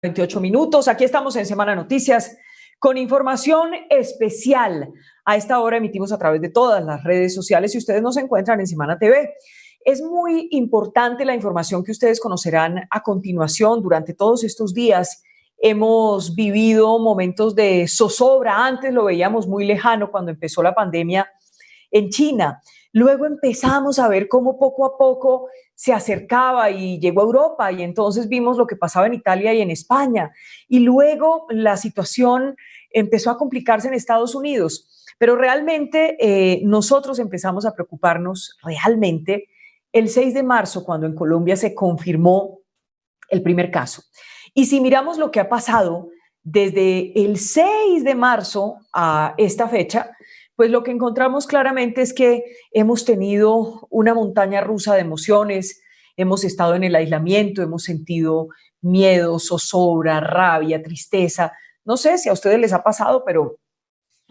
28 minutos. Aquí estamos en Semana Noticias con información especial. A esta hora emitimos a través de todas las redes sociales y ustedes nos encuentran en Semana TV. Es muy importante la información que ustedes conocerán a continuación. Durante todos estos días hemos vivido momentos de zozobra. Antes lo veíamos muy lejano cuando empezó la pandemia en China. Luego empezamos a ver cómo poco a poco se acercaba y llegó a Europa, y entonces vimos lo que pasaba en Italia y en España. Y luego la situación empezó a complicarse en Estados Unidos. Pero realmente nosotros empezamos a preocuparnos realmente el 6 de marzo, cuando en Colombia se confirmó el primer caso. Y si miramos lo que ha pasado desde el 6 de marzo a esta fecha, pues lo que encontramos claramente es que hemos tenido una montaña rusa de emociones, hemos estado en el aislamiento, hemos sentido miedo, zozobra, rabia, tristeza. No sé si a ustedes les ha pasado, pero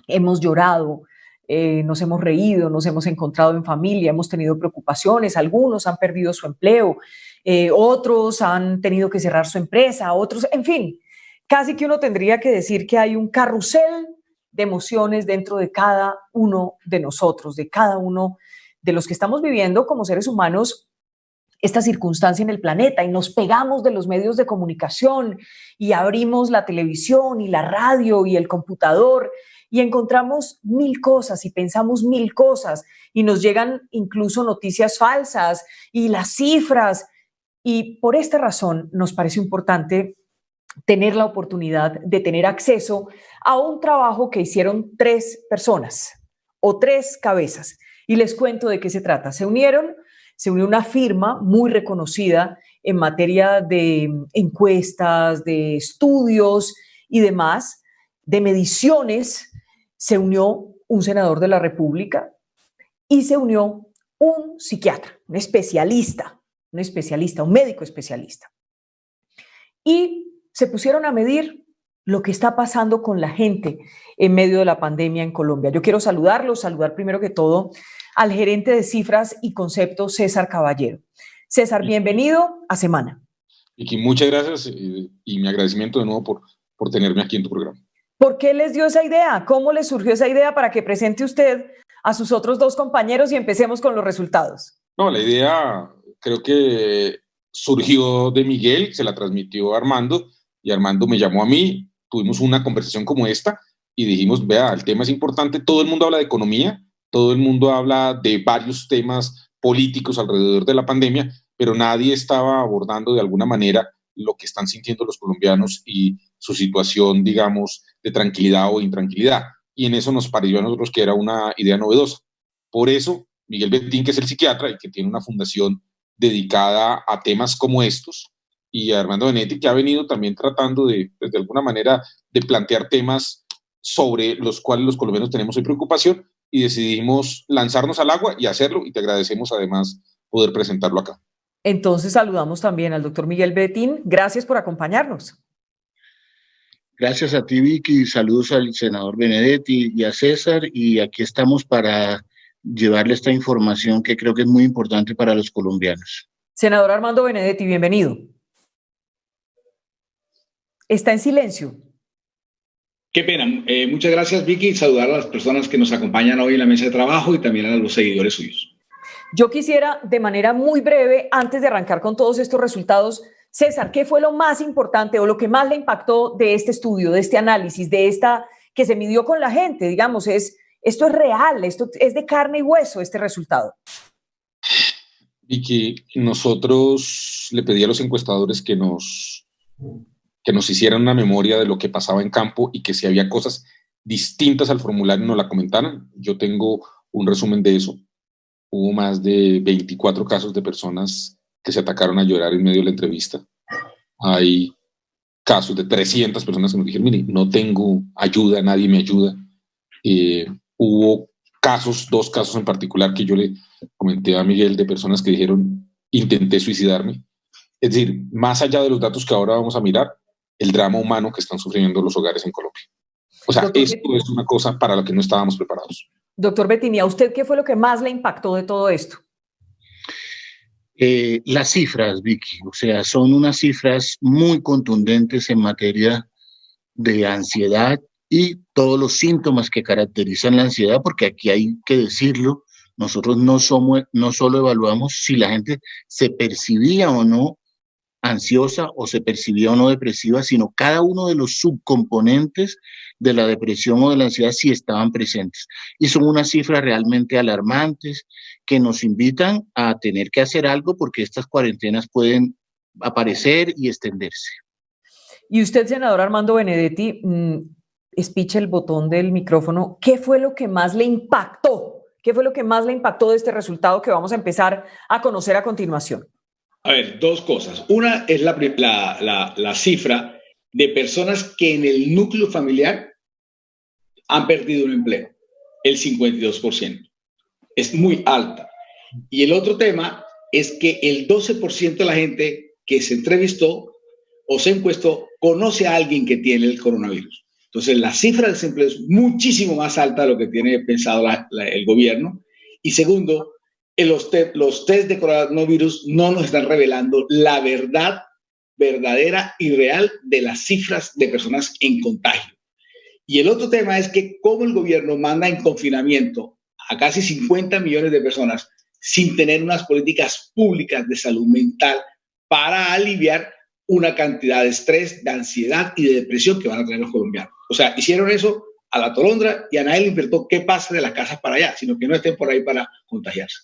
hemos llorado, nos hemos reído, nos hemos encontrado en familia, hemos tenido preocupaciones, algunos han perdido su empleo, otros han tenido que cerrar su empresa, otros, en fin, casi que uno tendría que decir que hay un carrusel de emociones dentro de cada uno de nosotros, de cada uno de los que estamos viviendo como seres humanos esta circunstancia en el planeta, y nos pegamos de los medios de comunicación y abrimos la televisión y la radio y el computador y encontramos mil cosas y pensamos mil cosas y nos llegan incluso noticias falsas y las cifras, y por esta razón nos parece importante tener la oportunidad de tener acceso a un trabajo que hicieron 3 personas o 3 cabezas. Y les cuento de qué se trata. Se unió una firma muy reconocida en materia de encuestas, de estudios y demás, de mediciones. Se unió un senador de la República y se unió un psiquiatra, un médico especialista. Y se pusieron a medir lo que está pasando con la gente en medio de la pandemia en Colombia. Yo quiero saludar primero que todo al gerente de cifras y conceptos, César Caballero. César, bienvenido a Semana. Vicky, muchas gracias y mi agradecimiento de nuevo por tenerme aquí en tu programa. ¿Por qué les dio esa idea? ¿Cómo les surgió esa idea para que presente usted a sus otros 2 compañeros y empecemos con los resultados? No, la idea creo que surgió de Miguel, se la transmitió a Armando, y Armando me llamó a mí, tuvimos una conversación como esta y dijimos, vea, el tema es importante, todo el mundo habla de economía, todo el mundo habla de varios temas políticos alrededor de la pandemia, pero nadie estaba abordando de alguna manera lo que están sintiendo los colombianos y su situación, digamos, de tranquilidad o intranquilidad. Y en eso nos pareció a nosotros que era una idea novedosa. Por eso, Miguel Betín, que es el psiquiatra y que tiene una fundación dedicada a temas como estos, y a Armando Benedetti, que ha venido también tratando de alguna manera de plantear temas sobre los cuales los colombianos tenemos hoy preocupación, y decidimos lanzarnos al agua y hacerlo, y te agradecemos además poder presentarlo acá. Entonces saludamos también al doctor Miguel Betín. Gracias por acompañarnos. Gracias a ti, Vicky. Saludos al senador Benedetti y a César, y aquí estamos para llevarle esta información que creo que es muy importante para los colombianos. Senador Armando Benedetti, bienvenido. Está en silencio. Qué pena. Muchas gracias, Vicky. Saludar a las personas que nos acompañan hoy en la mesa de trabajo y también a los seguidores suyos. Yo quisiera, de manera muy breve, antes de arrancar con todos estos resultados, César, ¿qué fue lo más importante o lo que más le impactó de este estudio, de este análisis, de esta que se midió con la gente? Digamos, esto es real, esto es de carne y hueso, este resultado. Vicky, nosotros le pedí a los encuestadores que nos hicieran una memoria de lo que pasaba en campo y que si había cosas distintas al formulario nos la comentaran. Yo tengo un resumen de eso. Hubo más de 24 casos de personas que se atacaron a llorar en medio de la entrevista. Hay casos de 300 personas que nos dijeron, mire, no tengo ayuda, nadie me ayuda. Hubo 2 casos en particular que yo le comenté a Miguel de personas que dijeron, intenté suicidarme. Es decir, más allá de los datos que ahora vamos a mirar, el drama humano que están sufriendo los hogares en Colombia. O sea, esto es una cosa para la que no estábamos preparados. Doctor Betín, ¿a usted qué fue lo que más le impactó de todo esto? Las cifras, Vicky, o sea, son unas cifras muy contundentes en materia de ansiedad y todos los síntomas que caracterizan la ansiedad, porque aquí hay que decirlo, nosotros no solo evaluamos si la gente se percibía o no ansiosa o se percibía o no depresiva, sino cada uno de los subcomponentes de la depresión o de la ansiedad sí estaban presentes. Y son unas cifras realmente alarmantes que nos invitan a tener que hacer algo porque estas cuarentenas pueden aparecer y extenderse. Y usted, senador Armando Benedetti, espiche el botón del micrófono. ¿Qué fue lo que más le impactó? ¿Qué fue lo que más le impactó de este resultado que vamos a empezar a conocer a continuación? A ver, dos cosas. Una es la cifra de personas que en el núcleo familiar han perdido un empleo, el 52%. Es muy alta. Y el otro tema es que el 12% de la gente que se entrevistó o se encuestó conoce a alguien que tiene el coronavirus. Entonces, la cifra de desempleo es muchísimo más alta de lo que tiene pensado el gobierno. Y segundo, los test de coronavirus no nos están revelando la verdad verdadera y real de las cifras de personas en contagio. Y el otro tema es que cómo el gobierno manda en confinamiento a casi 50 millones de personas sin tener unas políticas públicas de salud mental para aliviar una cantidad de estrés, de ansiedad y de depresión que van a tener los colombianos. O sea, hicieron eso a la tolondra y a nadie le importó qué pasa de las casas para allá, sino que no estén por ahí para contagiarse.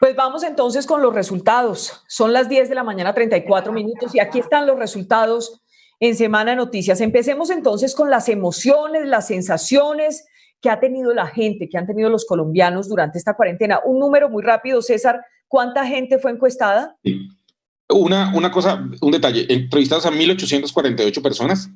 Pues vamos entonces con los resultados. Son las 10 de la mañana, 34 minutos, y aquí están los resultados en Semana Noticias. Empecemos entonces con las emociones, las sensaciones que ha tenido la gente, que han tenido los colombianos durante esta cuarentena. Un número muy rápido, César. ¿Cuánta gente fue encuestada? Sí. Una cosa, un detalle. Entrevistados a 1.848 personas,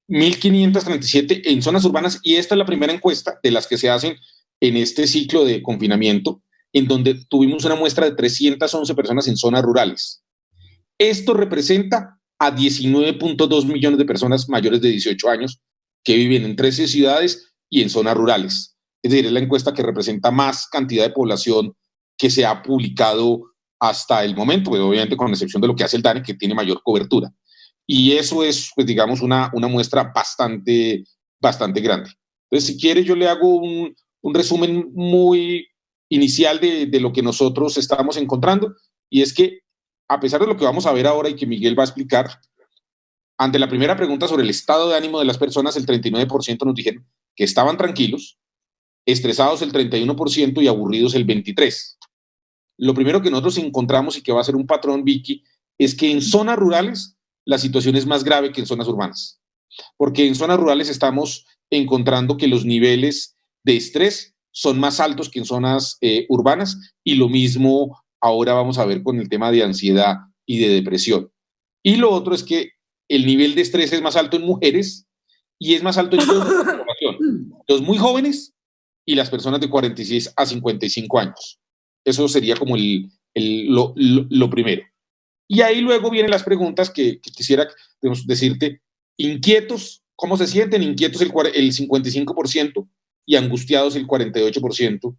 1.537 en zonas urbanas, y esta es la primera encuesta de las que se hacen en este ciclo de confinamiento, en donde tuvimos una muestra de 311 personas en zonas rurales. Esto representa a 19.2 millones de personas mayores de 18 años que viven en 13 ciudades y en zonas rurales. Es decir, es la encuesta que representa más cantidad de población que se ha publicado hasta el momento, pues obviamente con excepción de lo que hace el DANE, que tiene mayor cobertura. Y eso es, pues digamos, una muestra bastante grande. Entonces, si quiere, yo le hago un resumen muy inicial de lo que nosotros estamos encontrando, y es que, a pesar de lo que vamos a ver ahora y que Miguel va a explicar, ante la primera pregunta sobre el estado de ánimo de las personas, el 39% nos dijeron que estaban tranquilos, estresados el 31% y aburridos el 23%. Lo primero que nosotros encontramos y que va a ser un patrón, Vicky, es que en zonas rurales la situación es más grave que en zonas urbanas, porque en zonas rurales estamos encontrando que los niveles de estrés son más altos que en zonas urbanas, y lo mismo ahora vamos a ver con el tema de ansiedad y de depresión. Y lo otro es que el nivel de estrés es más alto en mujeres y es más alto en toda la población, los muy jóvenes y las personas de 46 a 55 años. Eso sería como lo primero. Y ahí luego vienen las preguntas que quisiera decirte. Inquietos, ¿cómo se sienten? Inquietos el 55% y angustiados el 48%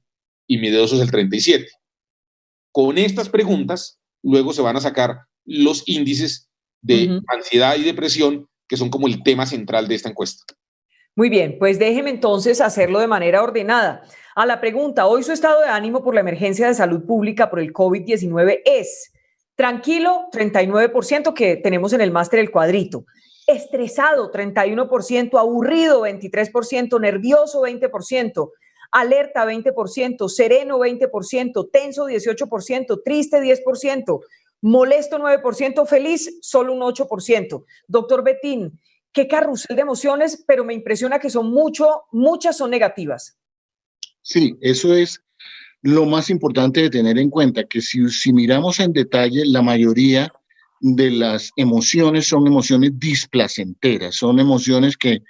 y miedosos el 37%. Con estas preguntas, luego se van a sacar los índices de ansiedad y depresión, que son como el tema central de esta encuesta. Muy bien, pues déjeme entonces hacerlo de manera ordenada. A la pregunta, hoy su estado de ánimo por la emergencia de salud pública por el COVID-19 es tranquilo, 39%, que tenemos en el máster el cuadrito, estresado, 31%, aburrido, 23%, nervioso, 20%, alerta, 20%, sereno, 20%, tenso, 18%, triste, 10%, molesto, 9%, feliz, solo un 8%. Doctor Betín, qué carrusel de emociones, pero me impresiona que son muchas son negativas. Sí, eso es lo más importante de tener en cuenta, que si miramos en detalle, la mayoría de las emociones son emociones displacenteras, son emociones que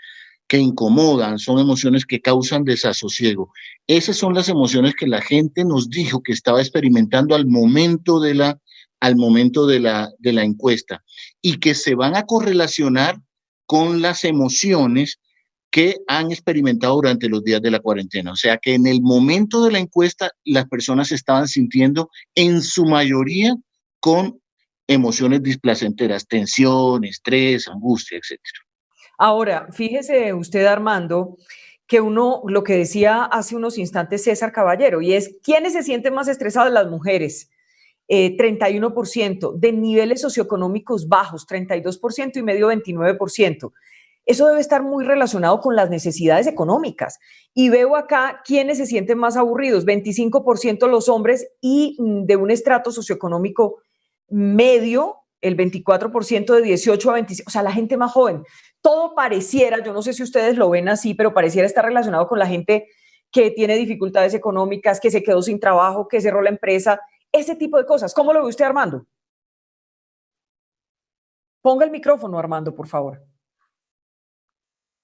incomodan, son emociones que causan desasosiego. Esas son las emociones que la gente nos dijo que estaba experimentando al momento de la encuesta, y que se van a correlacionar con las emociones que han experimentado durante los días de la cuarentena. O sea que en el momento de la encuesta las personas se estaban sintiendo en su mayoría con emociones displacenteras, tensión, estrés, angustia, etcétera. Ahora, fíjese usted, Armando, que lo que decía hace unos instantes César Caballero, y es, ¿quiénes se sienten más estresadas? Las mujeres, 31%, de niveles socioeconómicos bajos, 32% y medio, 29%. Eso debe estar muy relacionado con las necesidades económicas. Y veo acá quiénes se sienten más aburridos, 25% los hombres y de un estrato socioeconómico medio, el 24% de 18 a 25, o sea, la gente más joven. Todo pareciera, yo no sé si ustedes lo ven así, pero pareciera estar relacionado con la gente que tiene dificultades económicas, que se quedó sin trabajo, que cerró la empresa, ese tipo de cosas. ¿Cómo lo ve usted, Armando? Ponga el micrófono, Armando, por favor.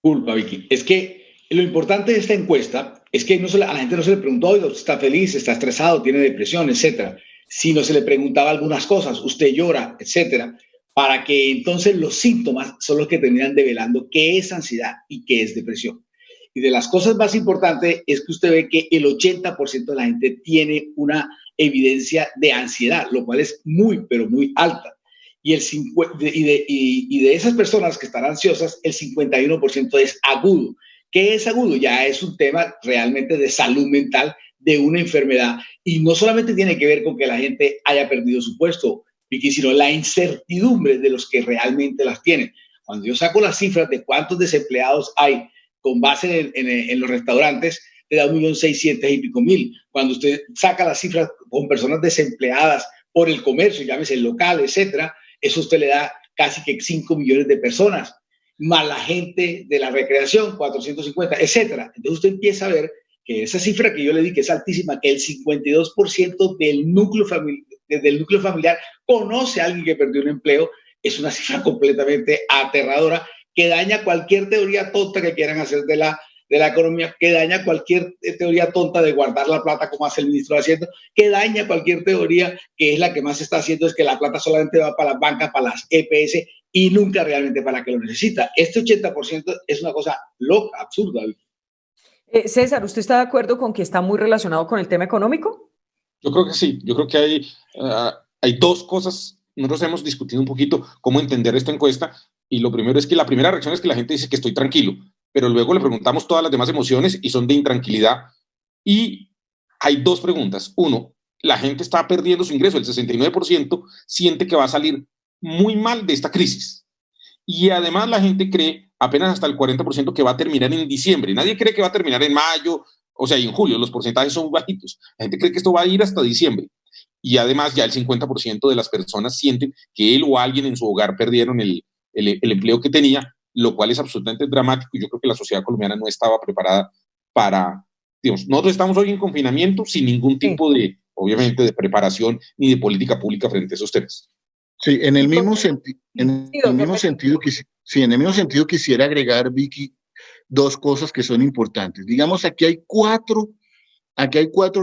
Culpa, Vicky. Es que lo importante de esta encuesta es que a la gente no se le preguntó, oiga, ¿usted está feliz, está estresado, tiene depresión, etcétera? Sino se le preguntaba algunas cosas, usted llora, etcétera, para que entonces los síntomas son los que terminan develando qué es ansiedad y qué es depresión. Y de las cosas más importantes es que usted ve que el 80% de la gente tiene una evidencia de ansiedad, lo cual es muy, pero muy alta. Y de esas personas que están ansiosas, el 51% es agudo. ¿Qué es agudo? Ya es un tema realmente de salud mental, de una enfermedad. Y no solamente tiene que ver con que la gente haya perdido su puesto, Vicky, sino la incertidumbre de los que realmente las tienen. Cuando yo saco las cifras de cuántos desempleados hay con base en los restaurantes, te da 1.600.000 y pico. Cuando usted saca las cifras con personas desempleadas por el comercio, llámese el local, etcétera, eso usted le da casi que 5 millones de personas, más la gente de la recreación, 450, etcétera. Entonces usted empieza a ver que esa cifra que yo le di, que es altísima, que el 52% del núcleo familiar conoce a alguien que perdió un empleo, es una cifra completamente aterradora que daña cualquier teoría tonta que quieran hacer de la economía, que daña cualquier teoría tonta de guardar la plata como hace el ministro de Hacienda, que daña cualquier teoría que es la que más se está haciendo, es que la plata solamente va para las bancas, para las EPS y nunca realmente para la que lo necesita. Este 80% es una cosa loca, absurda. César, ¿usted está de acuerdo con que está muy relacionado con el tema económico? Yo creo que sí, yo creo que hay dos cosas. Nosotros hemos discutido un poquito cómo entender esta encuesta y lo primero es que la primera reacción es que la gente dice que estoy tranquilo, pero luego le preguntamos todas las demás emociones y son de intranquilidad. Y hay dos preguntas. Uno, la gente está perdiendo su ingreso, el 69% siente que va a salir muy mal de esta crisis. Y además la gente cree, apenas hasta el 40%, que va a terminar en diciembre. Nadie cree que va a terminar en mayo, o sea, en julio. Los porcentajes son bajitos. La gente cree que esto va a ir hasta diciembre. Y además ya el 50% de las personas sienten que él o alguien en su hogar perdieron el empleo que tenía, lo cual es absolutamente dramático y yo creo que la sociedad colombiana no estaba preparada para, digamos, nosotros estamos hoy en confinamiento sin ningún tipo de, obviamente, de preparación ni de política pública frente a esos temas. Sí, en el mismo sentido quisiera agregar, Vicky, dos cosas que son importantes. Digamos, aquí hay cuatro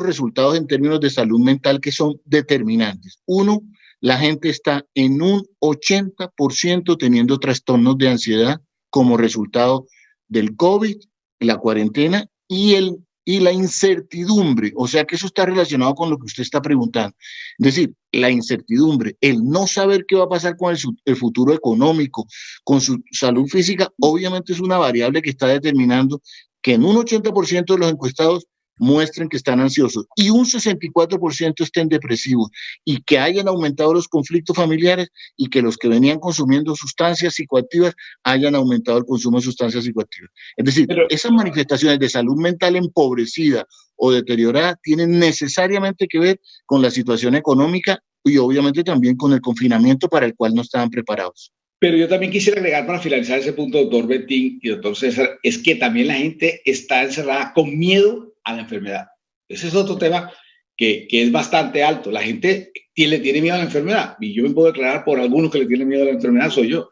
resultados en términos de salud mental que son determinantes. Uno, la gente está en un 80% teniendo trastornos de ansiedad como resultado del COVID, la cuarentena y la incertidumbre. O sea que eso está relacionado con lo que usted está preguntando. Es decir, la incertidumbre, el no saber qué va a pasar con el futuro económico, con su salud física, obviamente es una variable que está determinando que en un 80% de los encuestados muestren que están ansiosos y un 64% estén depresivos y que hayan aumentado los conflictos familiares y que los que venían consumiendo sustancias psicoactivas hayan aumentado el consumo de sustancias psicoactivas. Es decir, esas manifestaciones de salud mental empobrecida o deteriorada tienen necesariamente que ver con la situación económica y obviamente también con el confinamiento para el cual no estaban preparados. Pero yo también quisiera agregar para finalizar ese punto, doctor Betín y doctor César, es que también la gente está encerrada con miedo a la enfermedad. Ese es otro tema que es bastante alto. La gente le tiene miedo a la enfermedad y yo me puedo declarar por algunos que le tienen miedo a la enfermedad, soy yo.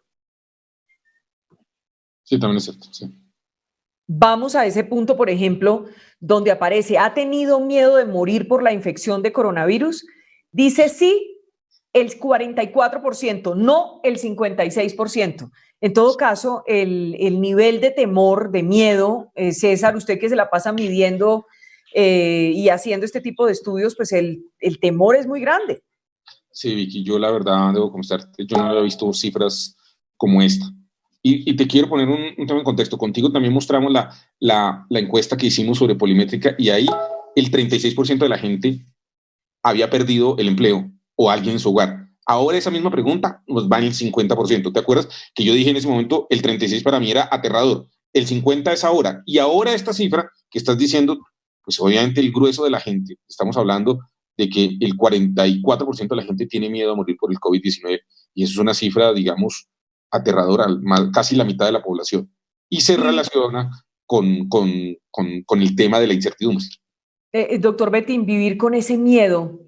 Sí, también es cierto, sí. Vamos a ese punto, por ejemplo, donde aparece, ¿ha tenido miedo de morir por la infección de coronavirus? Dice sí el 44%, no el 56%. En todo caso, el nivel de temor, de miedo, César, usted que se la pasa midiendo y haciendo este tipo de estudios, pues el temor es muy grande. Sí, Vicky, yo la verdad debo confesarte, yo no había visto cifras como esta. Y te quiero poner un tema en contexto. Contigo también mostramos la encuesta que hicimos sobre Polimétrica y ahí el 36% de la gente había perdido el empleo o alguien en su hogar. Ahora esa misma pregunta nos va en el 50%. ¿Te acuerdas que yo dije en ese momento el 36 para mí era aterrador? El 50 es ahora. Y ahora esta cifra que estás diciendo, pues obviamente el grueso de la gente, estamos hablando de que el 44% de la gente tiene miedo a morir por el COVID-19 y eso es una cifra, digamos, aterradora, casi la mitad de la población. Y se relaciona con el tema de la incertidumbre. Doctor Betín, vivir con ese miedo,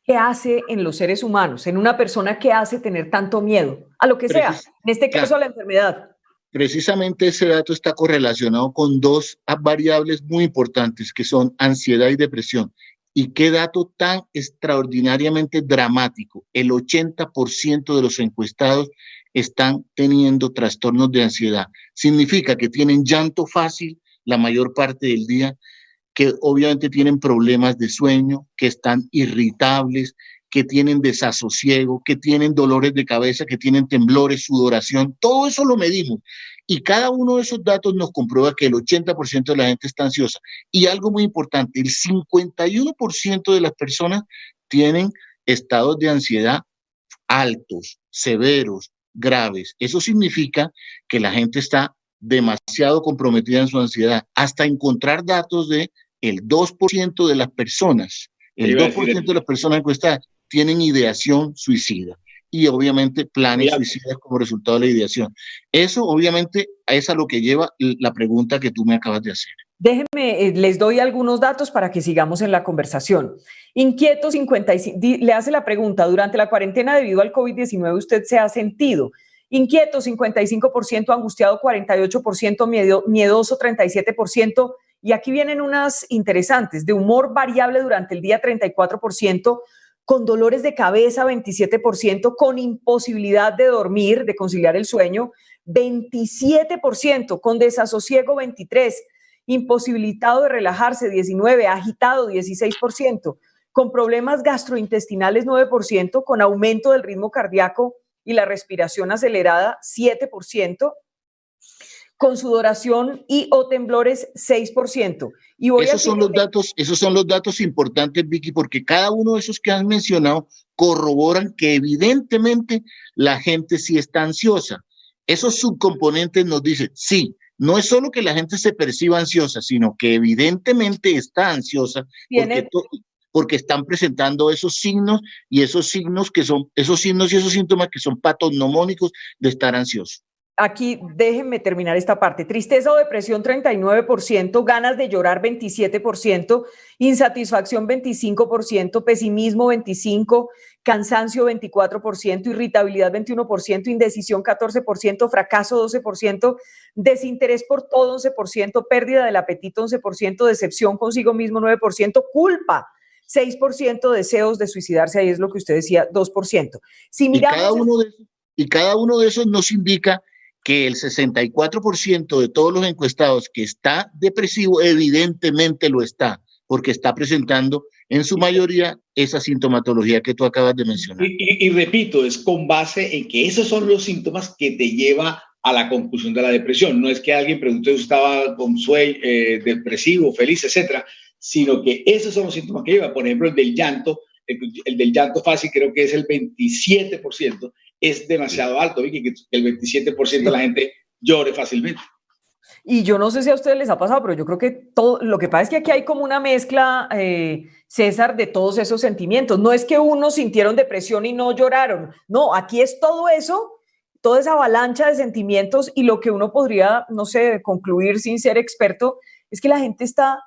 ¿qué hace en los seres humanos? En una persona, ¿qué hace tener tanto miedo? A lo que sea, en este caso a la enfermedad. Precisamente ese dato está correlacionado con dos variables muy importantes que son ansiedad y depresión. Y qué dato tan extraordinariamente dramático. El 80% de los encuestados están teniendo trastornos de ansiedad. Significa que tienen llanto fácil la mayor parte del día, que obviamente tienen problemas de sueño, que están irritables, que tienen desasosiego, que tienen dolores de cabeza, que tienen temblores, sudoración. Todo eso lo medimos. Y cada uno de esos datos nos comprueba que el 80% de la gente está ansiosa. Y algo muy importante, el 51% de las personas tienen estados de ansiedad altos, severos, graves. Eso significa que la gente está demasiado comprometida en su ansiedad, hasta encontrar datos de el 2% de las personas, el 2% de las personas encuestadas tienen ideación suicida y obviamente planes suicidas como resultado de la ideación. Eso obviamente es a lo que lleva la pregunta que tú me acabas de hacer. Déjenme, les doy algunos datos para que sigamos en la conversación. Inquieto 55, le hace la pregunta, durante la cuarentena debido al COVID-19 usted se ha sentido inquieto 55%, angustiado 48%, miedoso 37%, y aquí vienen unas interesantes, de humor variable durante el día 34%, con dolores de cabeza 27%, con imposibilidad de dormir, de conciliar el sueño 27%, con desasosiego 23%, imposibilitado de relajarse 19%, agitado 16%, con problemas gastrointestinales 9%, con aumento del ritmo cardíaco y la respiración acelerada 7%, con sudoración y o temblores 6%. Y esos son los datos importantes, Vicky, porque cada uno de esos que has mencionado corroboran que evidentemente la gente sí está ansiosa. Esos subcomponentes nos dicen, sí, no es solo que la gente se perciba ansiosa, sino que evidentemente está ansiosa porque están presentando esos signos y esos síntomas que son patognomónicos de estar ansioso. Aquí déjenme terminar esta parte. Tristeza o depresión 39%, ganas de llorar 27%, insatisfacción 25%, pesimismo 25%, cansancio 24%, irritabilidad 21%, indecisión 14%, fracaso 12%, desinterés por todo 11%, pérdida del apetito 11%, decepción consigo mismo 9%, culpa 6%, deseos de suicidarse, ahí es lo que usted decía, 2%. Si miramos cada uno de esos nos indica que el 64% de todos los encuestados que está depresivo evidentemente lo está, porque está presentando en su mayoría esa sintomatología que tú acabas de mencionar. Y repito, es con base en que esos son los síntomas que te lleva a la conclusión de la depresión. No es que alguien preguntó si estaba con sueño, depresivo, feliz, etcétera, sino que esos son los síntomas que lleva. Por ejemplo, el del llanto, el del llanto fácil creo que es el 27%, es demasiado alto, Vicky, que el 27% de la gente llore fácilmente. Y yo no sé si a ustedes les ha pasado, pero yo creo que todo, lo que pasa es que aquí hay como una mezcla, César, de todos esos sentimientos. No es que unos sintieron depresión y no lloraron. No, aquí es todo eso, toda esa avalancha de sentimientos, y lo que uno podría, no sé, concluir sin ser experto, es que la gente está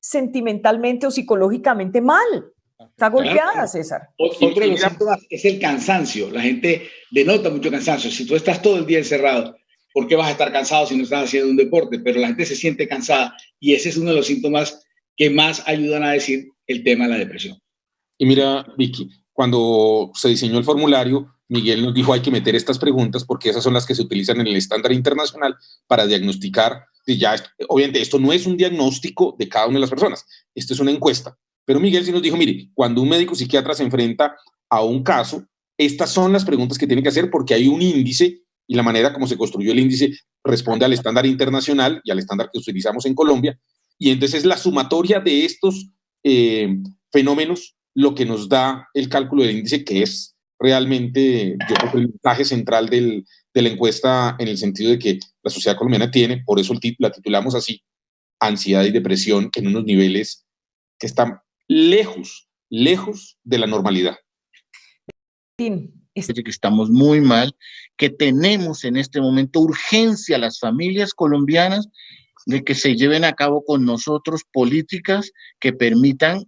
sentimentalmente o psicológicamente mal. Está golpeada, claro. César. Otro de los síntomas es el cansancio. La gente denota mucho cansancio. Si tú estás todo el día encerrado, ¿por qué vas a estar cansado si no estás haciendo un deporte? Pero la gente se siente cansada y ese es uno de los síntomas que más ayudan a decir el tema de la depresión. Y mira, Vicky, cuando se diseñó el formulario, Miguel nos dijo hay que meter estas preguntas porque esas son las que se utilizan en el estándar internacional para diagnosticar. Obviamente esto no es un diagnóstico de cada una de las personas, esto es una encuesta. Pero Miguel sí nos dijo, mire, cuando un médico psiquiatra se enfrenta a un caso, estas son las preguntas que tiene que hacer porque hay un índice y la manera como se construyó el índice responde al estándar internacional y al estándar que utilizamos en Colombia. Y entonces la sumatoria de estos fenómenos lo que nos da el cálculo del índice, que es realmente, yo creo que el mensaje central de la encuesta en el sentido de que la sociedad colombiana tiene, por eso la titulamos así, ansiedad y depresión en unos niveles que están lejos de la normalidad. Que estamos muy mal, que tenemos en este momento urgencia las familias colombianas de que se lleven a cabo con nosotros políticas que permitan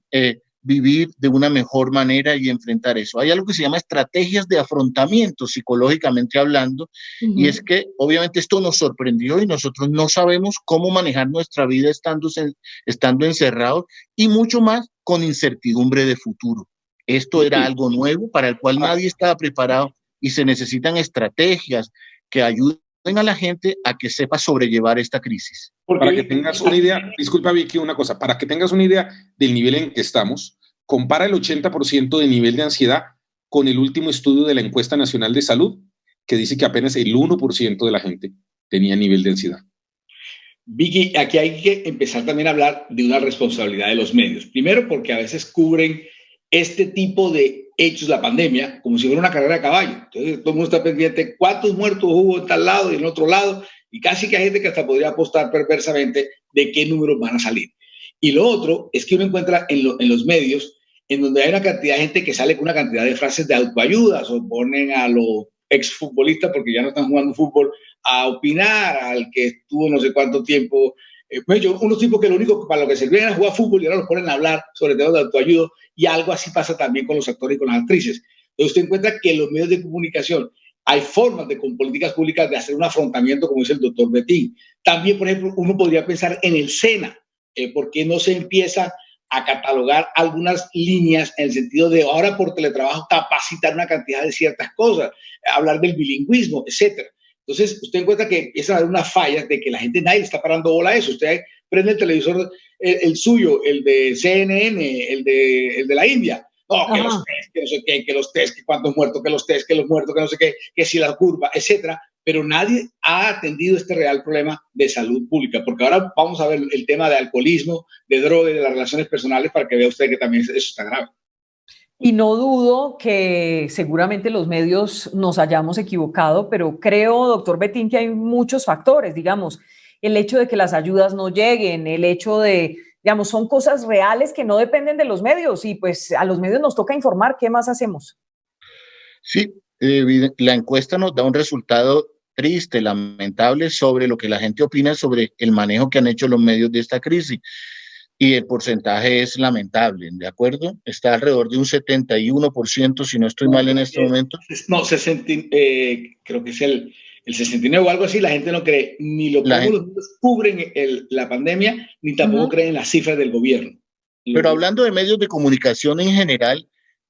vivir de una mejor manera y enfrentar eso. Hay algo que se llama estrategias de afrontamiento, psicológicamente hablando, y es que obviamente esto nos sorprendió y nosotros no sabemos cómo manejar nuestra vida estando encerrados y mucho más con incertidumbre de futuro. Esto era algo nuevo para el cual nadie estaba preparado y se necesitan estrategias que ayuden a la gente a que sepa sobrellevar esta crisis. Para que tengas una idea, disculpa Vicky, una cosa, para que tengas una idea del nivel en que estamos, compara el 80% de nivel de ansiedad con el último estudio de la Encuesta Nacional de Salud, que dice que apenas el 1% de la gente tenía nivel de ansiedad. Vicky, aquí hay que empezar también a hablar de una responsabilidad de los medios. Primero, porque a veces cubren este tipo de hechos, la pandemia, como si fuera una carrera de caballo. Entonces, todo el mundo está pendiente cuántos muertos hubo en tal lado y en otro lado, y casi que hay gente que hasta podría apostar perversamente de qué números van a salir. Y lo otro es que uno encuentra en los medios en donde hay una cantidad de gente que sale con una cantidad de frases de autoayuda, o ponen a los exfutbolistas, porque ya no están jugando fútbol, a opinar, al que estuvo no sé cuánto tiempo. Unos tipos que lo único para lo que servían era jugar fútbol y ahora los ponen a hablar sobre temas de autoayuda, y algo así pasa también con los actores y con las actrices. Entonces usted encuentra que en los medios de comunicación hay formas con políticas públicas de hacer un afrontamiento, como dice el doctor Betín. También, por ejemplo, uno podría pensar en el SENA, ¿por qué no se empieza a catalogar algunas líneas en el sentido de ahora por teletrabajo capacitar una cantidad de ciertas cosas, hablar del bilingüismo, etcétera? Entonces, usted encuentra que empieza a haber unas fallas de que la gente, nadie le está parando bola a eso. Usted prende el televisor, el suyo, el de CNN, el de la India. No, que los test, que no sé qué, que los test, que cuántos muertos, que los test, que los muertos, que no sé qué, que si la curva, etcétera. Pero nadie ha atendido este real problema de salud pública, porque ahora vamos a ver el tema de alcoholismo, de droga y de las relaciones personales para que vea usted que también eso está grave. Y no dudo que seguramente los medios nos hayamos equivocado, pero creo, doctor Betín, que hay muchos factores, digamos, el hecho de que las ayudas no lleguen, el hecho de, digamos, son cosas reales que no dependen de los medios y pues a los medios nos toca informar. ¿Qué más hacemos? Sí, la encuesta nos da un resultado triste, lamentable sobre lo que la gente opina sobre el manejo que han hecho los medios de esta crisis. Y el porcentaje es lamentable, ¿de acuerdo? Está alrededor de un 71%, si no estoy mal en este momento. No, creo que es el 69 o algo así. La gente no cree ni lo que los medios cubren la pandemia, ni tampoco creen las cifras del gobierno. Pero hablando de medios de comunicación en general,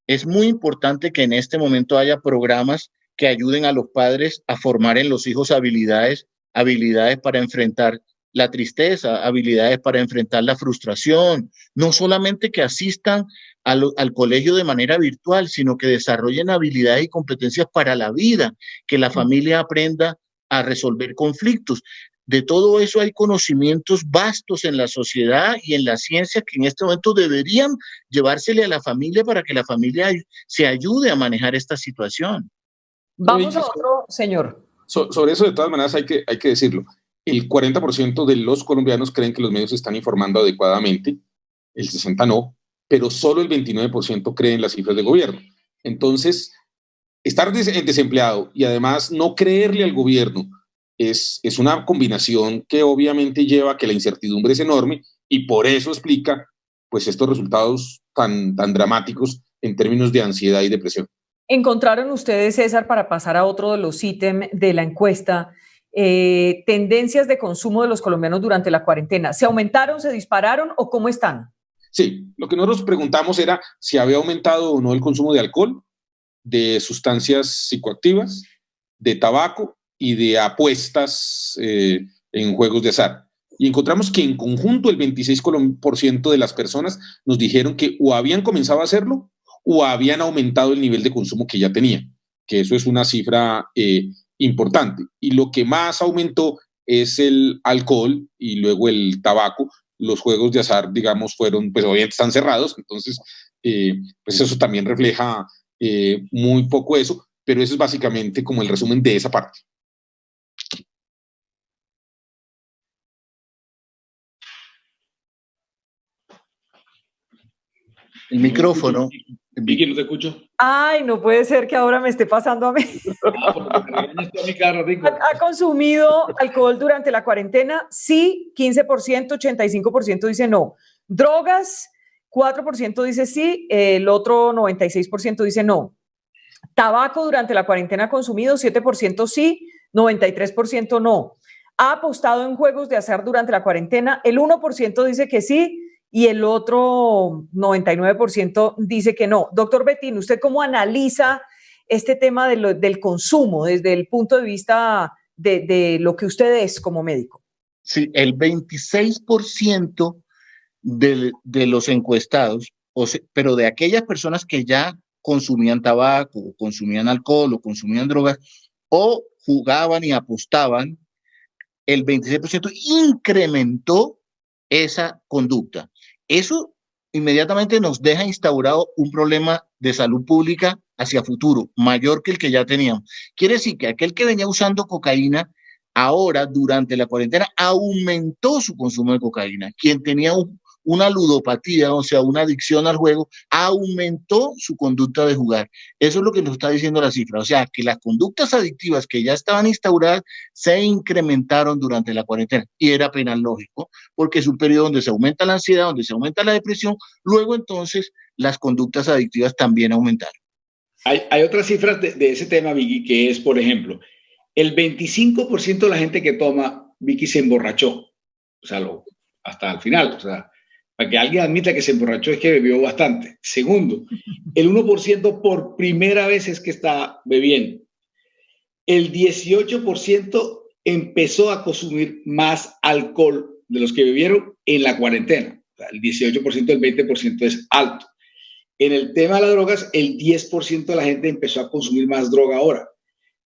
es muy importante que en este momento haya programas que ayuden a los padres a formar en los hijos habilidades para enfrentar la tristeza, habilidades para enfrentar la frustración, no solamente que asistan al colegio de manera virtual, sino que desarrollen habilidades y competencias para la vida, que la familia aprenda a resolver conflictos. De todo eso hay conocimientos vastos en la sociedad y en la ciencia que en este momento deberían llevársele a la familia para que la familia se ayude a manejar esta situación. Vamos a otro, señor. Sobre eso, de todas maneras, hay que decirlo. El 40% de los colombianos creen que los medios están informando adecuadamente, el 60% no, pero solo el 29% creen las cifras de gobierno. Entonces, estar desempleado y además no creerle al gobierno es una combinación que obviamente lleva a que la incertidumbre es enorme y por eso explica pues estos resultados tan dramáticos en términos de ansiedad y depresión. ¿Encontraron ustedes, César, para pasar a otro de los ítems de la encuesta, tendencias de consumo de los colombianos durante la cuarentena? ¿Se aumentaron, se dispararon o cómo están? Sí, lo que nosotros preguntamos era si había aumentado o no el consumo de alcohol, de sustancias psicoactivas, de tabaco y de apuestas en juegos de azar. Y encontramos que en conjunto el 26% de las personas nos dijeron que o habían comenzado a hacerlo o habían aumentado el nivel de consumo que ya tenían, que eso es una cifra importante. Y lo que más aumentó es el alcohol y luego el tabaco. Los juegos de azar, digamos, fueron, pues obviamente están cerrados, entonces, pues eso también refleja muy poco eso, pero eso es básicamente como el resumen de esa parte. El micrófono. Vicky, no te escucho. Ay, no puede ser que ahora me esté pasando a mí. ¿Ha consumido alcohol durante la cuarentena? Sí, 15%, 85% dice no. Drogas, 4% dice sí, el otro 96% dice no. Tabaco durante la cuarentena consumido, 7% sí, 93% no. ¿Ha apostado en juegos de azar durante la cuarentena? El 1% dice que sí y el otro 99% dice que no. Doctor Betín, ¿usted cómo analiza este tema del consumo desde el punto de vista de lo que usted es como médico? Sí, el 26% de los encuestados, pero de aquellas personas que ya consumían tabaco, o consumían alcohol, o consumían drogas, o jugaban y apostaban, el 26% incrementó esa conducta. Eso inmediatamente nos deja instaurado un problema de salud pública hacia futuro, mayor que el que ya teníamos. Quiere decir que aquel que venía usando cocaína, ahora durante la cuarentena aumentó su consumo de cocaína. Quien tenía una ludopatía, o sea, una adicción al juego, aumentó su conducta de jugar. Eso es lo que nos está diciendo la cifra. O sea, que las conductas adictivas que ya estaban instauradas se incrementaron durante la cuarentena. Y era apenas lógico, porque es un periodo donde se aumenta la ansiedad, donde se aumenta la depresión. Luego, entonces, las conductas adictivas también aumentaron. Hay otras cifras de ese tema, Vicky, que es, por ejemplo, el 25% de la gente que toma, Vicky, se emborrachó. O sea, hasta el final. O sea, para que alguien admita que se emborrachó es que bebió bastante. Segundo, el 1% por primera vez es que está bebiendo. El 18% empezó a consumir más alcohol de los que bebieron en la cuarentena. O sea, el 18%, el 20% es alto. En el tema de las drogas, el 10% de la gente empezó a consumir más droga ahora.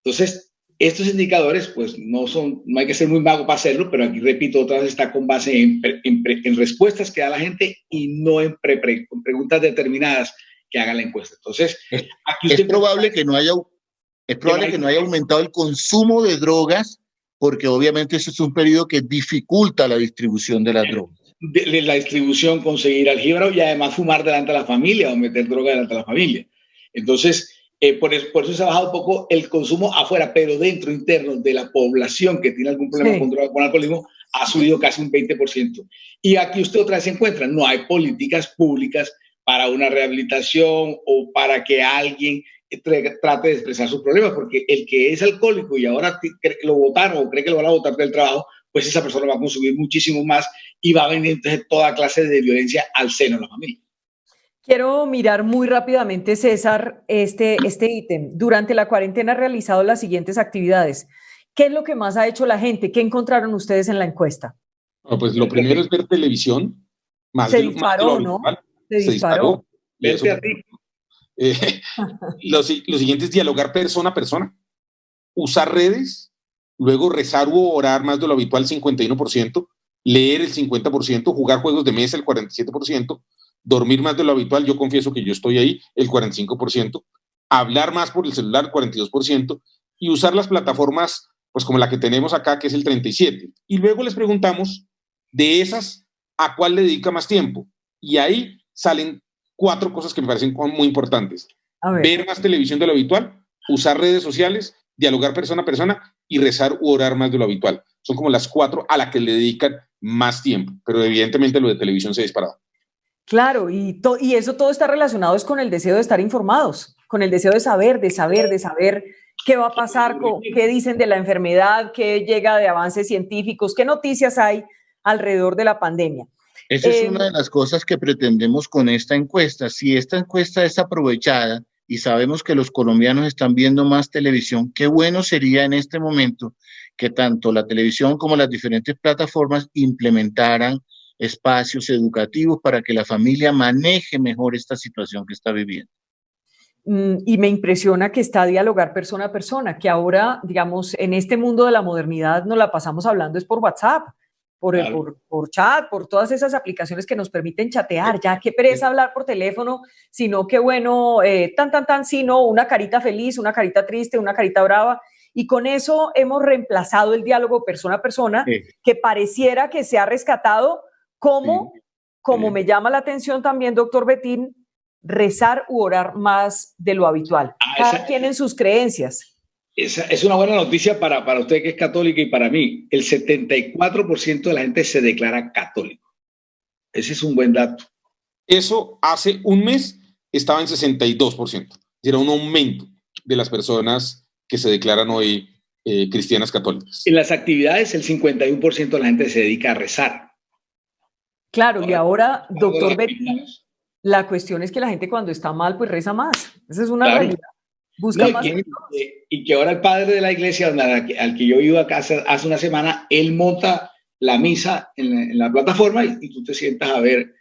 Entonces, estos indicadores, pues no hay que ser muy mago para hacerlo, pero aquí repito, otra vez está con base en respuestas que da la gente y no en preguntas determinadas que haga la encuesta. Entonces, aquí es probable que no haya aumentado el consumo de drogas, porque obviamente eso es un periodo que dificulta la distribución de las drogas. De la distribución, conseguir aljíbaro y además fumar delante de la familia o meter droga delante de la familia. Entonces, por eso se ha bajado un poco el consumo afuera, pero dentro, interno de la población que tiene algún problema con droga, con alcoholismo, ha subido casi un 20%. Y aquí usted otra vez se encuentra, no hay políticas públicas para una rehabilitación o para que alguien trate de expresar sus problemas, porque el que es alcohólico y ahora lo votaron o cree que lo van a votar del trabajo, pues esa persona va a consumir muchísimo más y va a venir entonces toda clase de violencia al seno de la familia. Quiero mirar muy rápidamente, César, este ítem. Durante la cuarentena han realizado las siguientes actividades. ¿Qué es lo que más ha hecho la gente? ¿Qué encontraron ustedes en la encuesta? Pues lo primero es ver televisión. Se disparó, ¿no? Se disparó. Verte a ti. Lo siguiente es dialogar persona a persona, usar redes, luego rezar u orar más de lo habitual, 51%, leer el 50%, jugar juegos de mesa el 47%, dormir más de lo habitual, yo confieso que yo estoy ahí, el 45%, hablar más por el celular, el 42%, y usar las plataformas, pues como la que tenemos acá, que es el 37%. Y luego les preguntamos, de esas, ¿a cuál le dedica más tiempo? Y ahí salen 4 cosas que me parecen muy importantes. Ver más televisión de lo habitual, usar redes sociales, dialogar persona a persona y rezar u orar más de lo habitual. Son como las 4 a las que le dedican más tiempo, pero evidentemente lo de televisión se ha disparado. Claro, y eso todo está relacionado es con el deseo de estar informados, con el deseo de saber qué va a pasar, qué dicen de la enfermedad, qué llega de avances científicos, qué noticias hay alrededor de la pandemia. Esa es una de las cosas que pretendemos con esta encuesta. Si esta encuesta es aprovechada y sabemos que los colombianos están viendo más televisión, qué bueno sería en este momento que tanto la televisión como las diferentes plataformas implementaran espacios educativos para que la familia maneje mejor esta situación que está viviendo. Y me impresiona que está a dialogar persona a persona, que ahora, digamos, en este mundo de la modernidad nos la pasamos hablando es por WhatsApp, por chat, por todas esas aplicaciones que nos permiten chatear. Ya qué pereza hablar por teléfono, sino qué bueno, sino una carita feliz, una carita triste, una carita brava. Y con eso hemos reemplazado el diálogo persona a persona, que pareciera que se ha rescatado como me llama la atención también, doctor Betín, rezar u orar más de lo habitual. Cada quien en sus creencias. Esa es una buena noticia para usted que es católica y para mí. El 74% de la gente se declara católico. Ese es un buen dato. Eso hace un mes estaba en 62%. Era un aumento de las personas que se declaran hoy cristianas católicas. En las actividades, el 51% de la gente se dedica a rezar. Claro, y ahora, doctor Betín, la cuestión es que la gente cuando está mal, pues reza más. Esa es una realidad. Busca más. Y que ahora el padre de la iglesia al que yo iba acá hace una semana, él monta la misa en la plataforma y tú te sientas a ver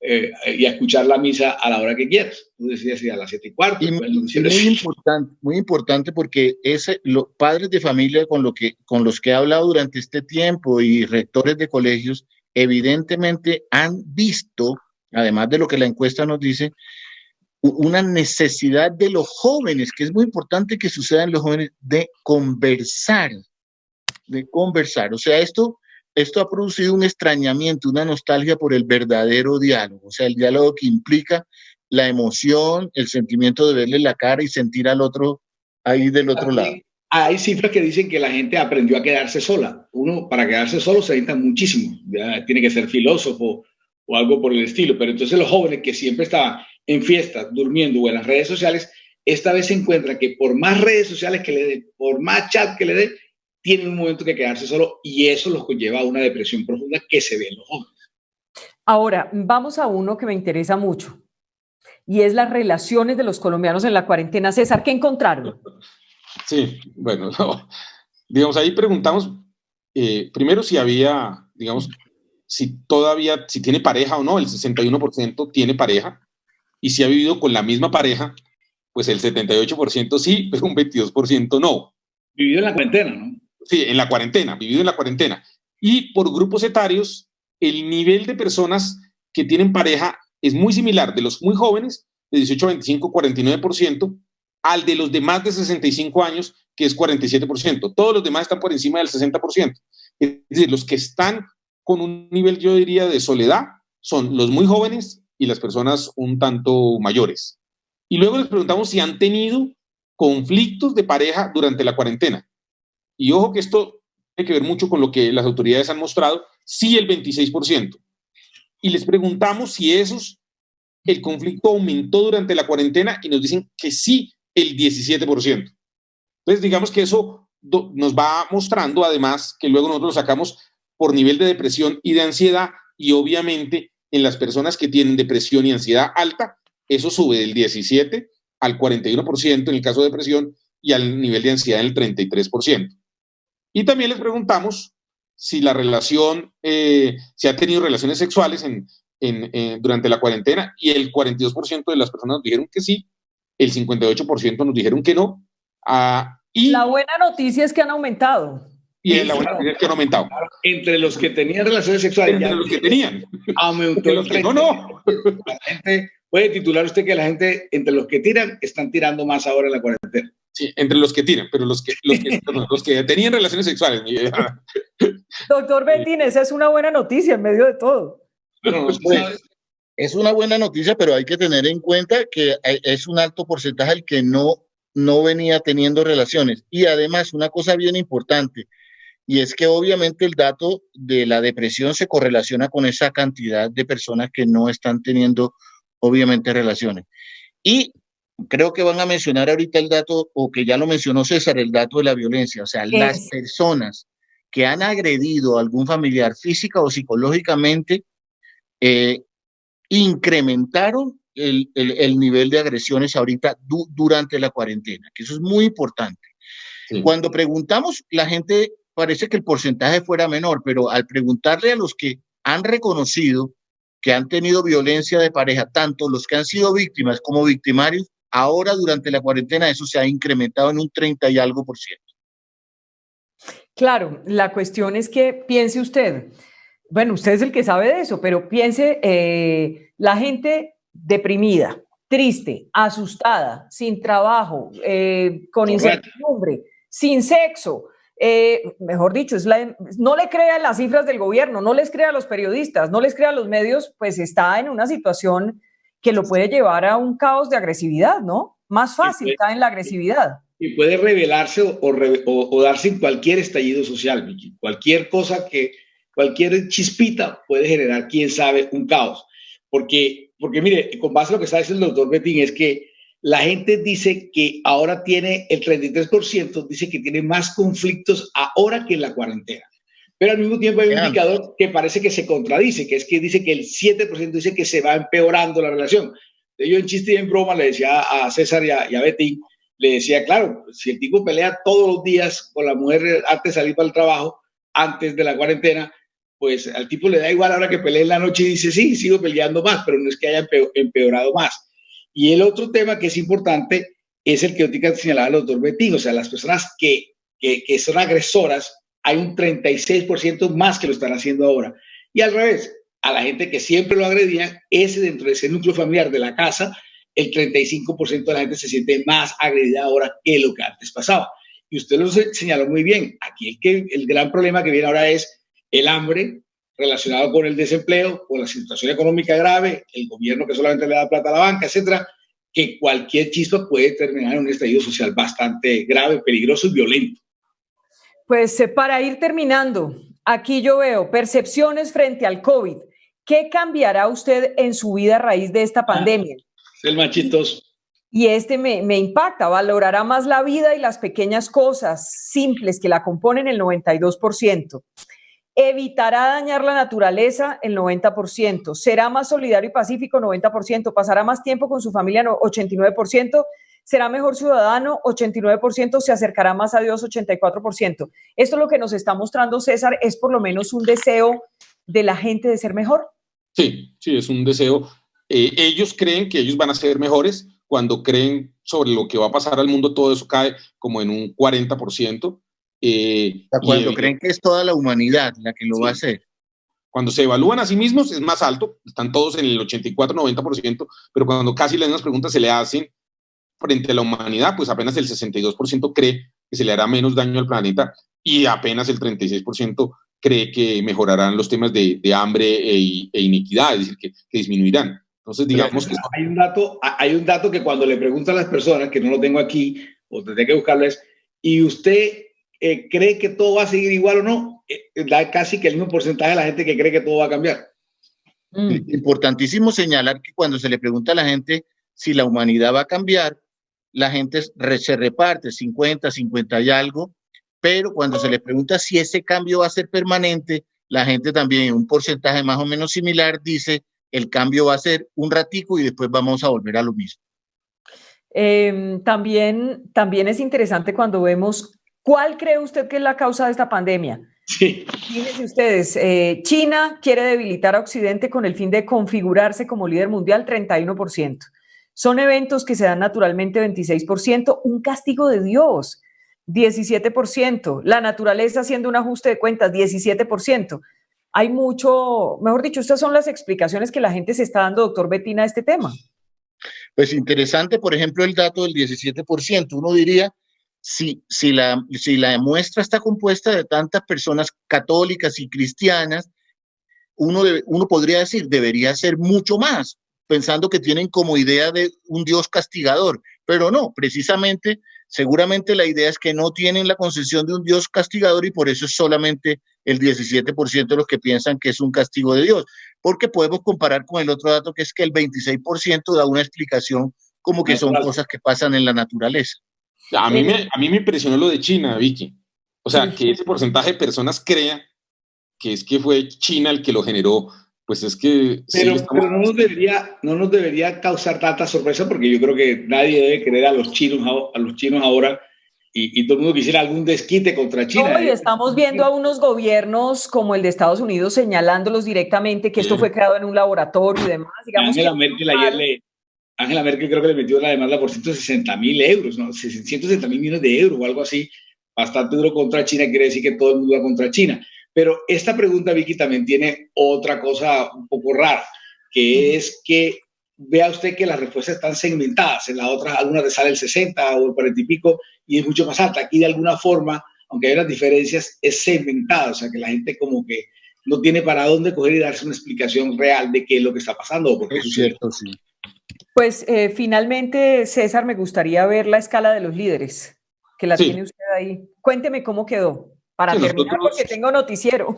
y a escuchar la misa a la hora que quieras. Tú decías a las 7:15. Y muy importante porque los padres de familia con los que he hablado durante este tiempo y rectores de colegios, evidentemente han visto, además de lo que la encuesta nos dice, una necesidad de los jóvenes, que es muy importante que suceda en los jóvenes, de conversar. O sea, esto ha producido un extrañamiento, una nostalgia por el verdadero diálogo, o sea, el diálogo que implica la emoción, el sentimiento de verle la cara y sentir al otro ahí del otro lado. Hay cifras que dicen que la gente aprendió a quedarse sola. Uno, para quedarse solo, se necesita muchísimo. Ya tiene que ser filósofo o algo por el estilo. Pero entonces los jóvenes que siempre estaban en fiestas, durmiendo o en las redes sociales, esta vez se encuentra que por más redes sociales que le den, por más chat que le den, tienen un momento que quedarse solo y eso los conlleva a una depresión profunda que se ve en los jóvenes. Ahora, vamos a uno que me interesa mucho y es las relaciones de los colombianos en la cuarentena. César, ¿qué encontraron? Sí, bueno, digamos, ahí preguntamos primero si había, digamos, si tiene pareja o no. El 61% tiene pareja, y si ha vivido con la misma pareja, pues el 78% sí, pero un 22% no. Vivido en la cuarentena, ¿no? Sí, vivido en la cuarentena. Y por grupos etarios, el nivel de personas que tienen pareja es muy similar, de los muy jóvenes, de 18 a 25, 49%, al de los de más de 65 años, que es 47%. Todos los demás están por encima del 60%. Es decir, los que están con un nivel, yo diría, de soledad, son los muy jóvenes y las personas un tanto mayores. Y luego les preguntamos si han tenido conflictos de pareja durante la cuarentena. Y ojo que esto tiene que ver mucho con lo que las autoridades han mostrado, sí, el 26%. Y les preguntamos si el conflicto aumentó durante la cuarentena y nos dicen que sí, el 17%. Entonces, digamos que eso nos va mostrando, además, que luego nosotros lo sacamos por nivel de depresión y de ansiedad, y obviamente en las personas que tienen depresión y ansiedad alta, eso sube del 17 al 41% en el caso de depresión y al nivel de ansiedad en el 33%. Y también les preguntamos si la relación, si ha tenido relaciones sexuales durante la cuarentena, y el 42% de las personas nos dijeron que sí, el 58% nos dijeron que no. Y la buena noticia es que han aumentado. Y la buena noticia es que han aumentado. Entre los que tenían relaciones sexuales. Entre los que tenían. Aumentó. Los que no. La gente, puede titular usted que la gente, entre los que tiran, están tirando más ahora en la cuarentena. Sí, entre los que tiran, pero los que tenían relaciones sexuales. Doctor Betín, esa es una buena noticia en medio de todo. Bueno, es una buena noticia, pero hay que tener en cuenta que es un alto porcentaje el que no venía teniendo relaciones. Y además, una cosa bien importante, y es que obviamente el dato de la depresión se correlaciona con esa cantidad de personas que no están teniendo, obviamente, relaciones. Y creo que van a mencionar ahorita el dato, o que ya lo mencionó César, el dato de la violencia. O sea, las personas que han agredido a algún familiar física o psicológicamente incrementaron el nivel de agresiones ahorita durante la cuarentena, que eso es muy importante. Sí. Cuando preguntamos, la gente parece que el porcentaje fuera menor, pero al preguntarle a los que han reconocido que han tenido violencia de pareja, tanto los que han sido víctimas como victimarios, ahora durante la cuarentena eso se ha incrementado en un 30 y algo %. Claro, la cuestión es que piense usted, bueno, usted es el que sabe de eso, pero piense la gente deprimida, triste, asustada, sin trabajo, con incertidumbre, sin sexo, mejor dicho, no le crea las cifras del gobierno, no les crea a los periodistas, no les crea a los medios, pues está en una situación que lo puede llevar a un caos de agresividad, ¿no? Más fácil está en la agresividad. Y puede revelarse o darse en cualquier estallido social, Vicky. Cualquier cosa cualquier chispita puede generar, quién sabe, un caos. Porque mire, con base a lo que está diciendo el doctor Betín, es que la gente dice que ahora tiene, el 33% dice que tiene más conflictos ahora que en la cuarentena. Pero al mismo tiempo hay un indicador que parece que se contradice, que es que dice que el 7% dice que se va empeorando la relación. Yo en chiste y en broma le decía a César y a Betín, le decía, claro, si el tipo pelea todos los días con la mujer antes de salir para el trabajo, antes de la cuarentena, pues al tipo le da igual ahora que pelee en la noche y dice, sí, sigo peleando más, pero no es que haya empeorado más. Y el otro tema que es importante es el que ahorita señalaba el doctor Betín, o sea, las personas que son agresoras, hay un 36% más que lo están haciendo ahora. Y al revés, a la gente que siempre lo agredía, dentro de ese núcleo familiar de la casa, el 35% de la gente se siente más agredida ahora que lo que antes pasaba. Y usted lo señaló muy bien. Aquí el gran problema que viene ahora es el hambre relacionado con el desempleo, con la situación económica grave, el gobierno que solamente le da plata a la banca, etcétera, que cualquier chispa puede terminar en un estallido social bastante grave, peligroso y violento. Pues para ir terminando, aquí yo veo percepciones frente al COVID. ¿Qué cambiará usted en su vida a raíz de esta pandemia? El más chistoso. Y me impacta, valorará más la vida y las pequeñas cosas simples que la componen el 92%. Evitará dañar la naturaleza el 90%. Será más solidario y pacífico 90%. Pasará más tiempo con su familia 89%. Será mejor ciudadano 89%. Se acercará más a Dios 84%. Esto es lo que nos está mostrando César, es por lo menos un deseo de la gente de ser mejor. Sí, es un deseo. Ellos creen que ellos van a ser mejores. Cuando creen sobre lo que va a pasar al mundo, todo eso cae como en un 40%. Cuando creen que es toda la humanidad la que lo va a hacer. Cuando se evalúan a sí mismos es más alto, están todos en el 84-90%, pero cuando casi las mismas preguntas se le hacen frente a la humanidad, pues apenas el 62% cree que se le hará menos daño al planeta y apenas el 36% cree que mejorarán los temas de hambre e inequidad, es decir, que disminuirán. Entonces, digamos que... Hay un dato que cuando le preguntan a las personas, que no lo tengo aquí, o tendré que buscarlo, es, ¿y usted cree que todo va a seguir igual o no? Da casi que el mismo porcentaje de la gente que cree que todo va a cambiar. Importantísimo señalar que cuando se le pregunta a la gente si la humanidad va a cambiar, la gente se reparte 50 y algo, pero cuando se le pregunta si ese cambio va a ser permanente, la gente también, un porcentaje más o menos similar, dice el cambio va a ser un ratico y después vamos a volver a lo mismo. También es interesante cuando vemos cuál cree usted que es la causa de esta pandemia. Sí. Fíjense ustedes, China quiere debilitar a Occidente con el fin de configurarse como líder mundial, 31%. Son eventos que se dan naturalmente, 26%. Un castigo de Dios, 17%. La naturaleza haciendo un ajuste de cuentas, 17%. Hay mucho, mejor dicho, estas son las explicaciones que la gente se está dando, doctor Betín, a este tema. Pues interesante, por ejemplo, el dato del 17%. Uno diría, si la muestra está compuesta de tantas personas católicas y cristianas, uno podría decir, debería ser mucho más, pensando que tienen como idea de un Dios castigador, pero no, precisamente, seguramente la idea es que no tienen la concepción de un Dios castigador y por eso es solamente el 17% de los que piensan que es un castigo de Dios, porque podemos comparar con el otro dato que es que el 26% da una explicación como que son cosas que pasan en la naturaleza. A mí me impresionó lo de China, Vicky. O sea, que ese porcentaje de personas crea que fue China el que lo generó, pues es que pero no nos debería causar tanta sorpresa, porque yo creo que nadie debe creer a los chinos ahora, y todo el mundo quisiera algún desquite contra China. No, y estamos viendo a unos gobiernos como el de Estados Unidos señalándolos directamente que esto fue creado en un laboratorio y demás. Digamos Angela Merkel creo que le metió una demanda por 160.000 euros, ¿no? 160.000 millones de euros o algo así, bastante duro contra China, quiere decir que todo el mundo va contra China. Pero esta pregunta, Vicky, también tiene otra cosa un poco rara, que es que vea usted que las respuestas están segmentadas. En la otra, algunas le sale el 60 o el 40 y pico, y es mucho más alta. Aquí, de alguna forma, aunque hay unas diferencias, es segmentada, o sea, que la gente como que no tiene para dónde coger y darse una explicación real de qué es lo que está pasando o por qué sucede. Cierto, sí. Pues finalmente, César, me gustaría ver la escala de los líderes, que la tiene usted ahí. Cuénteme cómo quedó, para terminar, porque tengo noticiero.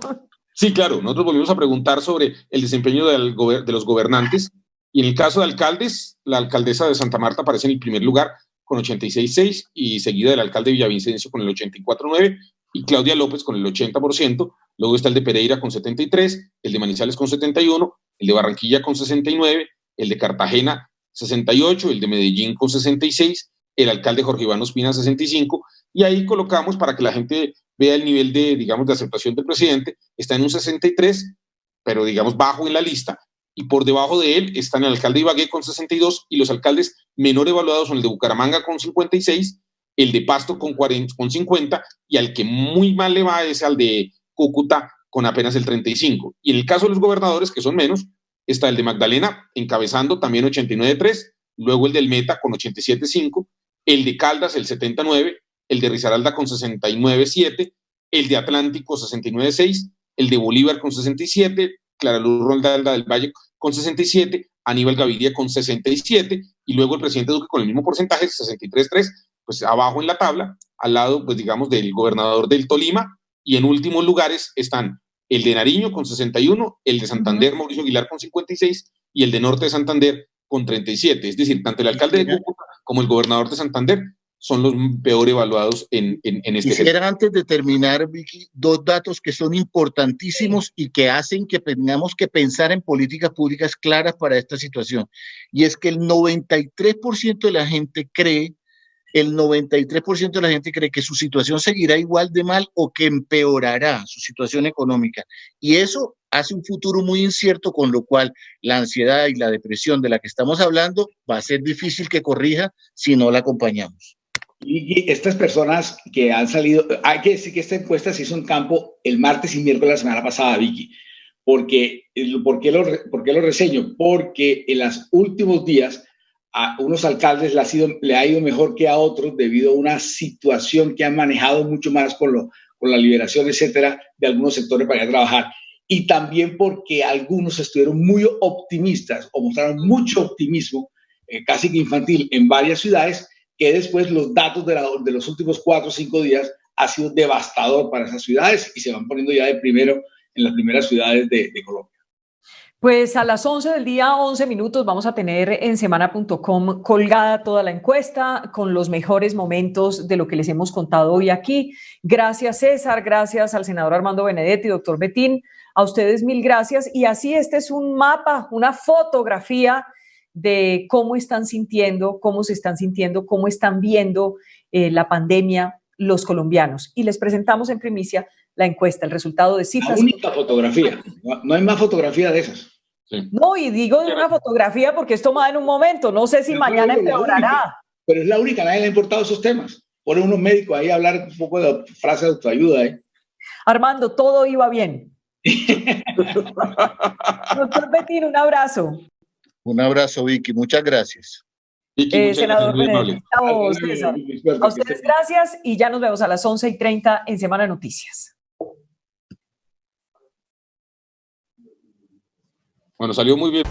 Sí, claro, nosotros volvimos a preguntar sobre el desempeño de los gobernantes, y en el caso de alcaldes, la alcaldesa de Santa Marta aparece en el primer lugar con 86.6 y seguida del alcalde de Villavicencio con el 84.9 y Claudia López con el 80%. Luego está el de Pereira con 73, el de Manizales con 71, el de Barranquilla con 69, el de Cartagena 68, el de Medellín con 66, el alcalde Jorge Iván Ospina 65, y ahí colocamos para que la gente vea el nivel de, digamos, de aceptación del presidente. Está en un 63, pero digamos bajo en la lista, y por debajo de él están el alcalde de Ibagué con 62 y los alcaldes menor evaluados son el de Bucaramanga con 56, el de Pasto con 50, y al que muy mal le va es al de Cúcuta con apenas el 35. Y en el caso de los gobernadores, que son menos, está el de Magdalena encabezando también 89.3, luego el del Meta con 87.5, el de Caldas el 79, el de Risaralda con 69.7, el de Atlántico 69.6, el de Bolívar con 67, Clara Luz Roldanda del Valle con 67, Aníbal Gaviria con 67, y luego el presidente Duque con el mismo porcentaje, 63.3, pues abajo en la tabla, al lado, pues digamos, del gobernador del Tolima, y en últimos lugares están el de Nariño con 61, el de Santander, Mauricio Aguilar con 56, y el de Norte de Santander con 37. Es decir, tanto el alcalde de Cúcuta como el gobernador de Santander son los peor evaluados en este Quisiera, antes de terminar, Vicky, dos datos que son importantísimos y que hacen que tengamos que pensar en políticas públicas claras para esta situación. Y es que el 93% de la gente cree que su situación seguirá igual de mal o que empeorará su situación económica. Y eso hace un futuro muy incierto, con lo cual la ansiedad y la depresión de la que estamos hablando va a ser difícil que corrija si no la acompañamos. Y estas personas que han salido, hay que decir que esta encuesta se hizo en campo el martes y miércoles de la semana pasada, Vicky. ¿Por qué lo reseño? Porque en los últimos días a unos alcaldes le ha ido mejor que a otros debido a una situación que han manejado mucho más con la liberación, etcétera, de algunos sectores para ir a trabajar. Y también porque algunos estuvieron muy optimistas o mostraron mucho optimismo, casi que infantil, en varias ciudades, que después los datos de los últimos 4 o 5 días ha sido devastador para esas ciudades y se van poniendo ya de primero en las primeras ciudades de Colombia. Pues a las 11 del día, 11 minutos, vamos a tener en semana.com colgada toda la encuesta con los mejores momentos de lo que les hemos contado hoy aquí. Gracias, César, gracias al senador Armando Benedetti, doctor Betín, a ustedes mil gracias. Y así este es un mapa, una fotografía de cómo están sintiendo, cómo se están sintiendo, cómo están viendo la pandemia los colombianos. Y les presentamos en primicia la encuesta, el resultado de cifras. La única fotografía, no hay más fotografía de esas. Sí. No, y digo de una fotografía porque es tomada en un momento, no sé si mañana empeorará. Pero es la única, nadie le ha importado esos temas. Ponen unos médicos ahí a hablar un poco de frases de autoayuda. Armando, todo iba bien. Doctor Betín, un abrazo. Un abrazo, Vicky, muchas gracias. Vicky, senador Benedetti, César. A ustedes gracias y ya nos vemos a las 11:30 en Semana Noticias. Bueno, salió muy bien.